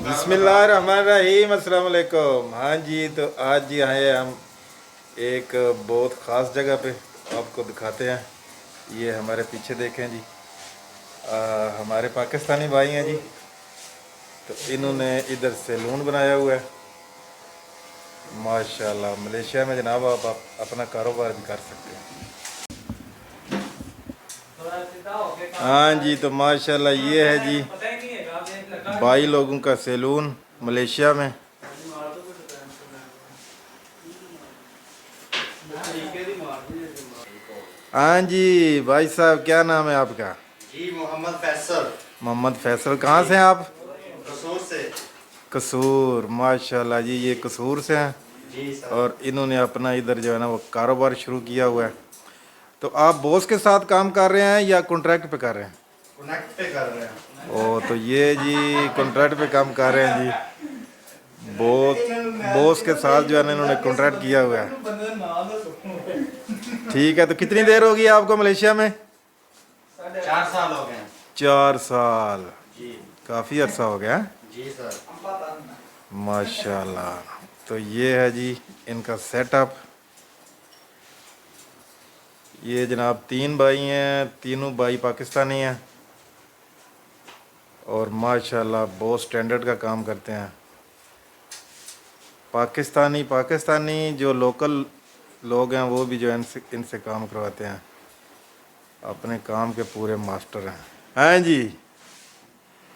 बिस्मिल्लाहिर्रहमानिर्रहीम, अस्सलाम वालेकुम। हाँ जी, तो आज जी आए हम एक बहुत ख़ास जगह पे, आपको दिखाते हैं। ये हमारे पीछे देखें जी, हमारे पाकिस्तानी भाई हैं जी। तो इन्होंने इधर सैलून बनाया हुआ है माशाल्लाह। मलेशिया में जनाब आप अपना कारोबार भी कर सकते हैं। हाँ जी, तो माशाल्लाह ये है जी भाई लोगों का सैलून मलेशिया में। हाँ जी भाई साहब, क्या नाम है आपका? जी मोहम्मद फैसल। मोहम्मद फैसल। कहाँ से हैं आप? कसूर से। कसूर, माशाल्लाह जी, ये कसूर से हैं। जी सर। और इन्होंने अपना इधर जो है ना वो कारोबार शुरू किया हुआ है। तो आप बॉस के साथ काम कर रहे हैं या कॉन्ट्रैक्ट पे कर रहे हैं? कनेक्ट पे कर रहे हैं। ओ, तो ये जी कॉन्ट्रैक्ट पे काम कर रहे हैं जी। बॉस के साथ जो है ना इन्होंने कॉन्ट्रैक्ट किया हुआ है। ठीक है, तो कितनी देर होगी आपको मलेशिया में? 4 साल हो गए हैं। 4 साल, जी काफ़ी अरसा हो गया है। जी सर। माशाल्लाह। तो ये है जी इनका सेटअप। ये जनाब 3 भाई हैं, तीनों भाई पाकिस्तानी हैं और माशाल्लाह बहुत स्टैंडर्ड का काम करते हैं। पाकिस्तानी जो लोकल लोग हैं वो भी जो है इनसे काम करवाते हैं। अपने काम के पूरे मास्टर हैं। हाँ जी।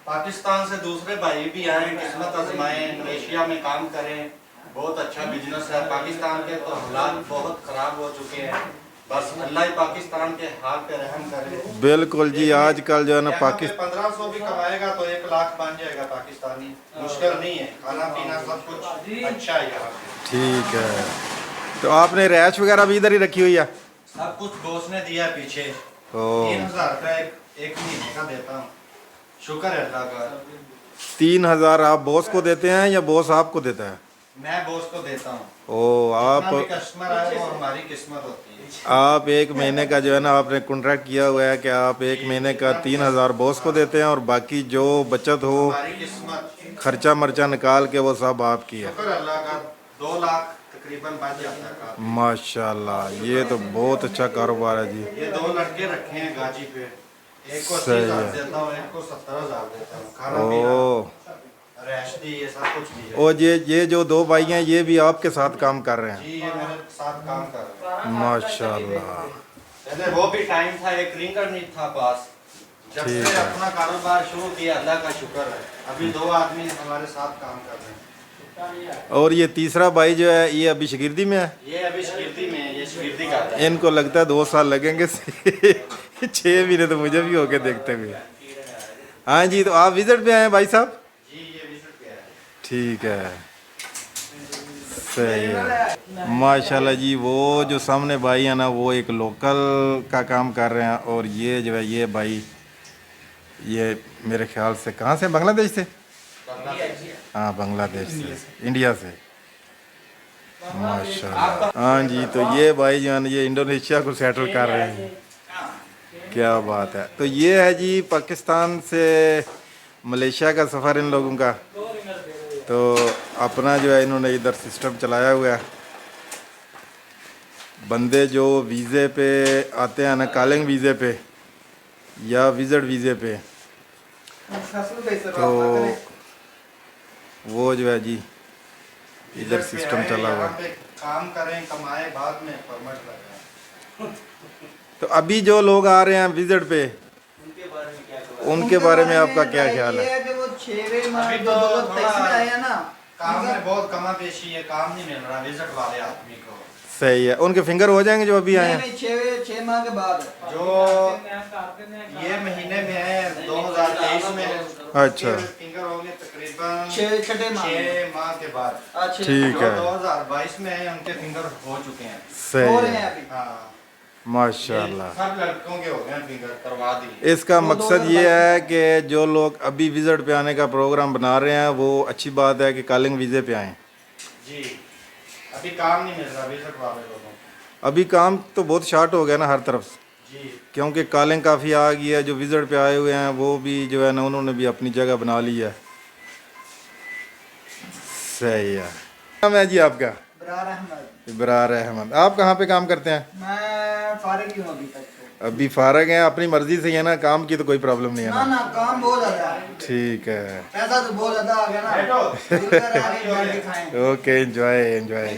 पाकिस्तान से दूसरे भाई भी आए, किस्मत आजमाएं, मलेशिया में काम करें। बहुत अच्छा बिजनेस है। पाकिस्तान के तो हालात बहुत खराब हो चुके हैं। बस अल्लाह ही पाकिस्तान के हाल पे रहम करे। बिल्कुल जी, आजकल जो है ना 1500 भी कमाएगा तो 1 लाख बन जाएगा पाकिस्तानी। मुश्किल नहीं है, खाना पीना सब कुछ अच्छा है यहाँ पे। ठीक है। तो आपने रैश वगैरह भी इधर ही रखी हुई है? सब कुछ बॉस ने दिया पीछे। ओ, 3000 रुपये एक महीने का देता हूँ। शुक्र है अल्लाह का। 3000 आप बॉस को देते हैं या बॉस आपको देता है? मैं बॉस को देता हूँ। ओ, आप कस्टमर आए वो हमारी किस्मत होती है। आप 1 महीने का जो है ना आपने कॉन्ट्रैक्ट किया हुआ है कि आप 1 महीने का 3000 बॉस को देते हैं और बाकी जो बचत हो, हमारी किस्मत, खर्चा मर्चा निकाल के वो सब आपकी है। शुक्र अल्लाह का। 2 लाख तकरीबन बच जाता है। माशाल्लाह, ये तो बहुत अच्छा कारोबार है जी। ये 2 लड़के रखे हैं गाजी पे। एक को सही 80,000 है। देता हूँ, एक को 70,000 देता हूँ। खाना ओ, पीना रैश दी, ये सब कुछ दी है। और ये जो 2 भाई हैं ये भी आपके साथ काम कर रहे हैं? जी ये मेरे साथ काम कर रहे हैं। माशाल्लाह। पहले वो भी टाइम था, एक रिंगर नहीं था पास। जब ठीक से है। अपना कारोबार शुरू किया अल्लाह का शुक्र है। अभी 2 आदमी हमारे साथ काम कर रहे हैं। और ये तीसरा भाई जो है ये अभी शागिर्दी में है? ये अभी शागिर्दी में है, ये शागिर्दी कर रहा है। इनको लगता है 2 साल लगेंगे 6 महीने तो मुझे भी होके देखते हुए। हाँ जी, तो आप विजिट पे आए हैं भाई साहब? जी ये विजिट किया है। ठीक है, सही है। माशाल्लाह जी, वो जो सामने भाई है ना वो एक लोकल का काम कर रहे हैं और ये जो है ये भाई ये मेरे ख्याल से कहाँ से, बांग्लादेश से? हाँ, बांग्लादेश से, इंडिया से। माशाल्लाह। हाँ जी, तो ये भाई जो है ना ये इंडोनेशिया को सेटल कर रहे हैं। क्या बात है। तो ये है जी पाकिस्तान से मलेशिया का सफ़र इन लोगों का। तो अपना जो है इन्होंने इधर सिस्टम चलाया हुआ है। बंदे जो वीज़े पे आते हैं ना, कॉलिंग वीज़े पे या विजिट वीज़े पे, तो वो जो है जी इधर सिस्टम चला हुआ है। काम करें, कमाए, बाद में परमिट लगाएं। तो अभी जो लोग आ रहे हैं विजिट पे, उनके बारे में आपका क्या ख्याल है? अभी तो थोड़ा काम में बहुत कमा पेशी है, काम नहीं मिल रहा विजिट वाले आदमी को। सही है। उनके फिंगर हो जाएंगे जो अभी आए हैं? 6 माह के बाद जो ये महीने में है 2023 में। अच्छा, फिंगर होंगे तकरीबन 6 माह के बाद। ठीक है। 2022 में है उनके फिंगर हो चुके हैं। सही है। हाँ माशाल्लाह। सब लड़कों के हो गए फिंगर, करवा दी। इसका मकसद ये है कि जो लोग अभी विजिट पे आने का प्रोग्राम बना रहे हैं वो अच्छी बात है कि कॉलिंग वीज़े पे आएँ। जी अभी काम नहीं मिल रहा विजिट वाले लोगों को। अभी काम तो बहुत शार्ट हो गया ना हर तरफ से, जी क्योंकि कॉलिंग काफ़ी आ गई है। जो विजिट पे आए हुए हैं वो भी जो है ना उन्होंने भी अपनी जगह बना ली है। सही है। नाम है जी आपका? बरार अहमद। इबरार अहमद। आप कहाँ पे काम करते हैं? मैं फारिग ही हूँ अभी तक तो। अभी फारग हैं, अपनी मर्जी से ही है ना, काम की तो कोई प्रॉब्लम नहीं है ना ना? ना काम बहुत ज्यादा है, ठीक है, पैसा तो बहुत ज्यादा आ गया ना, दिल कर रहा है आगे बैठ के खाएं। Okay, enjoy enjoy.